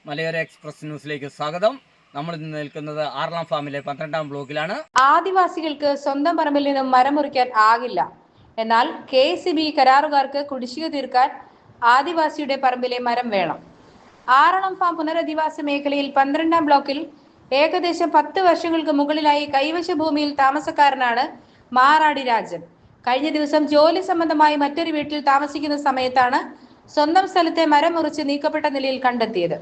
മലയോര എക്സ്പ്രസ് ന്യൂസിലേക്ക് സ്വാഗതം. നമ്മൾ ഇന്ന് നിൽക്കുന്നത് ആർലാം ഫാമിലെ 12ാം ബ്ലോക്കിലാണ്. ആദിവാസികൾക്ക് സ്വന്തം പറമ്പിൽ നിന്നും മരം മുറിക്കാൻ ആകില്ല. എന്നാൽ KCB കരാറുകാർക്ക് കുടിശ്ശിക തീർക്കാൻ ആദിവാസിയുടെ പറമ്പിലെ മരം വേണം. ആറളം ഫാം പുനരധിവാസ മേഖലയിൽ 12ാം ബ്ലോക്കിൽ ഏകദേശം 10 വർഷങ്ങൾക്ക് മുകളിലായി കൈവശ ഭൂമിയിൽ താമസക്കാരനാണ് മാറാടി രാജൻ. കഴിഞ്ഞ ദിവസം ജോലി സംബന്ധമായി മറ്റൊരു വീട്ടിൽ താമസിക്കുന്ന സമയത്താണ് സ്വന്തം സ്ഥലത്തെ മരം മുറിച്ച് നീക്കപ്പെട്ട നിലയിൽ കണ്ടെത്തിയത്.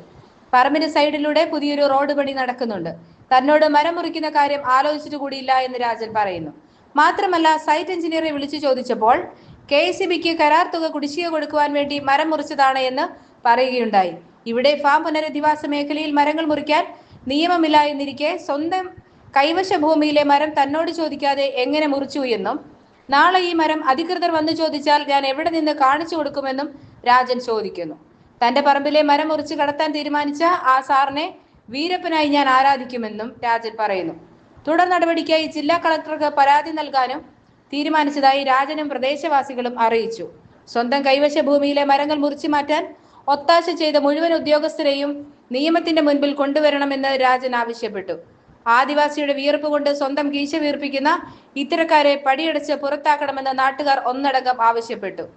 പറമ്പിന് സൈഡിലൂടെ പുതിയൊരു റോഡ് പണി നടക്കുന്നുണ്ട്. തന്നോട് മരം മുറിക്കുന്ന കാര്യം ആലോചിച്ചിട്ട് കൂടിയില്ല എന്ന് രാജൻ പറയുന്നു. മാത്രമല്ല, സൈറ്റ് എഞ്ചിനീയറെ വിളിച്ചു ചോദിച്ചപ്പോൾ KCBക്ക് കരാർ തുക കുടിശ്ശിക കൊടുക്കുവാൻ വേണ്ടി മരം മുറിച്ചതാണ് എന്ന് പറയുകയുണ്ടായി. ഇവിടെ ഫാം പുനരധിവാസ മേഖലയിൽ മരങ്ങൾ മുറിക്കാൻ നിയമമില്ല എന്നിരിക്കെ സ്വന്തം കൈവശ ഭൂമിയിലെ മരം തന്നോട് ചോദിക്കാതെ എങ്ങനെ മുറിച്ചു എന്നും നാളെ ഈ മരം അധികൃതർ വന്നു ചോദിച്ചാൽ ഞാൻ എവിടെ നിന്ന് കാണിച്ചു കൊടുക്കുമെന്നും രാജൻ ചോദിക്കുന്നു. തന്റെ പറമ്പിലെ മരം മുറിച്ച് കടത്താൻ തീരുമാനിച്ച ആ സാറിനെ വീരപ്പനായി ഞാൻ ആരാധിക്കുമെന്നും രാജൻ പറയുന്നു. തുടർ നടപടിക്കായി ജില്ലാ കളക്ടർക്ക് പരാതി നൽകാനും തീരുമാനിച്ചതായി രാജനും പ്രദേശവാസികളും അറിയിച്ചു. സ്വന്തം കൈവശ ഭൂമിയിലെ മരങ്ങൾ മുറിച്ചു മാറ്റാൻ ഒത്താശ ചെയ്ത മുഴുവൻ ഉദ്യോഗസ്ഥരെയും നിയമത്തിന്റെ മുൻപിൽ കൊണ്ടുവരണമെന്ന് രാജൻ ആവശ്യപ്പെട്ടു. ആദിവാസിയുടെ വിയർപ്പ് കൊണ്ട് സ്വന്തം കീശ വീർപ്പിക്കുന്ന ഇത്തരക്കാരെ പടിയടച്ച് പുറത്താക്കണമെന്ന് നാട്ടുകാർ ഒന്നടങ്കം ആവശ്യപ്പെട്ടു.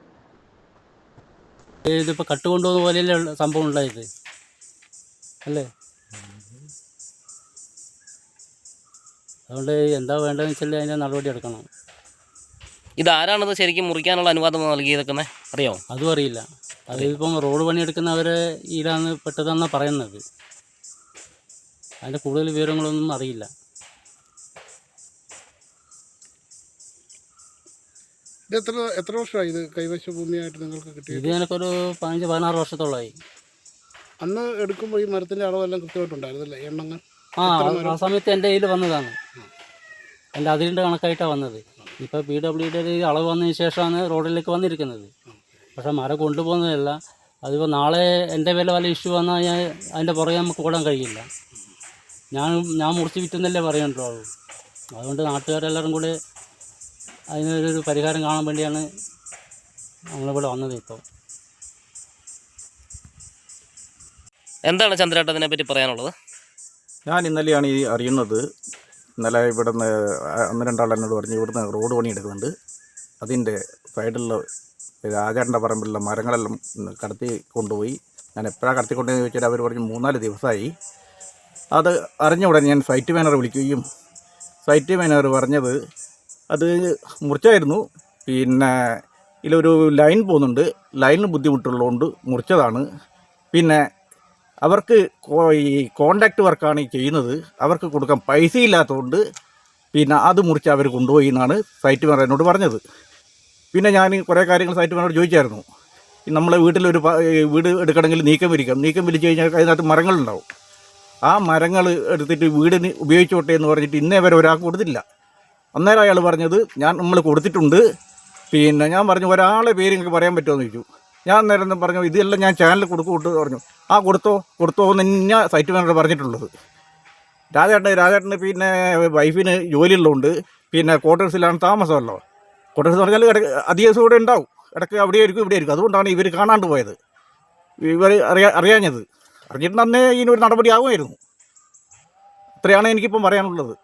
ഇതിപ്പോൾ കട്ടുകൊണ്ടുപോകുന്ന പോലെയല്ലേ സംഭവം ഉണ്ടായത് അല്ലേ? അതുകൊണ്ട് എന്താ വേണ്ടതെന്ന് വെച്ചാൽ അതിൻ്റെ നടപടി എടുക്കണം. ഇതാരാണത് ശരിക്കും മുറിക്കാനുള്ള അനുവാദം നൽകിയതൊക്കെ അറിയാമോ? അതും അറിയില്ല. അതിപ്പം റോഡ് പണിയെടുക്കുന്നവരെ ഈരാന്ന് പെട്ടതെന്നാണ് പറയുന്നത്. അതിൻ്റെ കൂടുതൽ വിവരങ്ങളൊന്നും അറിയില്ല. എത്ര വർഷമായി ഇത് കൈവശ ഭൂമിയായിട്ട് നിങ്ങൾക്ക് കിട്ടിയത്? ഇത് എനിക്കൊരു 15-16 വർഷത്തോളമായി. അന്ന് എടുക്കുമ്പോൾ ഈ മരത്തിൻ്റെ അളവെല്ലാം കൃത്യമായിട്ടുണ്ടായിരുന്നല്ലേ, എണ്ണങ്ങൾ? ആ സമയത്ത് എൻ്റെ കയ്യിൽ വന്നതാണ്. എൻ്റെ അതിരിൻ്റെ കണക്കായിട്ടാണ് വന്നത്. ഇപ്പോൾ PWD അളവ് വന്നതിന് ശേഷമാണ് റോഡിലേക്ക് വന്നിരിക്കുന്നത്. പക്ഷേ മരം കൊണ്ടുപോകുന്നതല്ല. അതിപ്പോൾ നാളെ എൻ്റെ വില വല്ല ഇഷ്യൂ വന്നാൽ ഞാൻ അതിൻ്റെ പുറകെ നമുക്ക് ഓടാൻ കഴിയില്ല. ഞാൻ മുറിച്ച് വിറ്റെന്നല്ലേ പറയണ്ടുള്ളൂ. അതുകൊണ്ട് നാട്ടുകാരെല്ലാവരും കൂടെ അതിനൊരു പരിഹാരം കാണാൻ വേണ്ടിയാണ് നമ്മളിവിടെ വന്നത്. ഇപ്പോൾ എന്താണ് ചന്ദ്രേട്ട അതിനെപ്പറ്റി പറയാനുള്ളത്? ഞാൻ ഇന്നലെയാണ് ഈ അറിയുന്നത്. ഇന്നലെ ഇവിടുന്ന് 1-2 ആൾ എന്നോട് പറഞ്ഞ് ഇവിടുന്ന് റോഡ് പണി എടുക്കുന്നുണ്ട്, അതിൻ്റെ സൈഡിലുള്ള രാജാട്ടൻ്റെ പറമ്പിലുള്ള മരങ്ങളെല്ലാം കടത്തി കൊണ്ടുപോയി. ഞാൻ എപ്പോഴാണ് കടത്തിക്കൊണ്ടതെന്ന് ചോദിച്ചാൽ അവർ പറഞ്ഞ് 3-4 ദിവസമായി. അത് അറിഞ്ഞ ഉടനെ ഞാൻ സൈറ്റ് മാനേജർ വിളിക്കുകയും സൈറ്റ് മാനേജർ പറഞ്ഞത് അത് മുറിച്ചായിരുന്നു. പിന്നെ ഇതിലൊരു ലൈൻ പോകുന്നുണ്ട്, ലൈനിന് ബുദ്ധിമുട്ടുള്ളതുകൊണ്ട് മുറിച്ചതാണ്. പിന്നെ അവർക്ക് ഈ കോൺട്രാക്റ്റ് വർക്കാണ് ഈ ചെയ്യുന്നത്, അവർക്ക് കൊടുക്കാൻ പൈസ ഇല്ലാത്തതുകൊണ്ട് പിന്നെ അത് മുറിച്ച് അവർ കൊണ്ടുപോയി എന്നാണ് സൈറ്റ് മാനേജർ എന്നോട് പറഞ്ഞത്. പിന്നെ ഞാൻ കുറേ കാര്യങ്ങൾ സൈറ്റ് മാനേജർ ചോദിച്ചായിരുന്നു. നമ്മളെ വീട്ടിലൊരു വീട് എടുക്കണമെങ്കിൽ നീക്കം വിരിച്ച് കഴിഞ്ഞാൽ അതിനകത്ത് മരങ്ങളുണ്ടാവും. ആ മരങ്ങൾ എടുത്തിട്ട് വീടിന് ഉപയോഗിച്ചോട്ടെ എന്ന് പറഞ്ഞിട്ട് ഇന്നേ വരെ ഒരാൾക്ക് കൊടുത്തില്ല. അന്നേരം അയാൾ പറഞ്ഞത് നമ്മൾ കൊടുത്തിട്ടുണ്ട്. പിന്നെ ഞാൻ പറഞ്ഞു ഒരാളെ പേര് നിങ്ങൾക്ക് പറയാൻ പറ്റുമോ എന്ന് ചോദിച്ചു. ഞാൻ നേരം പറഞ്ഞു ഇതെല്ലാം ഞാൻ ചാനലിൽ കൊടുക്കൂട്ട് പറഞ്ഞു. ആ കൊടുത്തോ എന്ന് തന്നെ സൈറ്റ് മാനേജർ പറഞ്ഞിട്ടുള്ളത്. രാജേട്ടന് പിന്നെ വൈഫിന് ജോലിയുള്ളതുകൊണ്ട് പിന്നെ ക്വാർട്ടേഴ്സിലാണ് താമസമല്ലോ. ക്വാർട്ടേഴ്സ് എന്ന് പറഞ്ഞാൽ അധിക ദിവസം ഇവിടെ ഉണ്ടാവും, ഇടയ്ക്ക് അവിടെ ആയിരിക്കും. അതുകൊണ്ടാണ് ഇവർ കാണാണ്ട് പോയത്. ഇവർ അറിയാഞ്ഞത് അറിഞ്ഞിട്ടുണ്ടെന്നേ ഇതിനൊരു നടപടി ആകുമായിരുന്നു. അത്രയാണ് എനിക്കിപ്പം പറയാനുള്ളത്.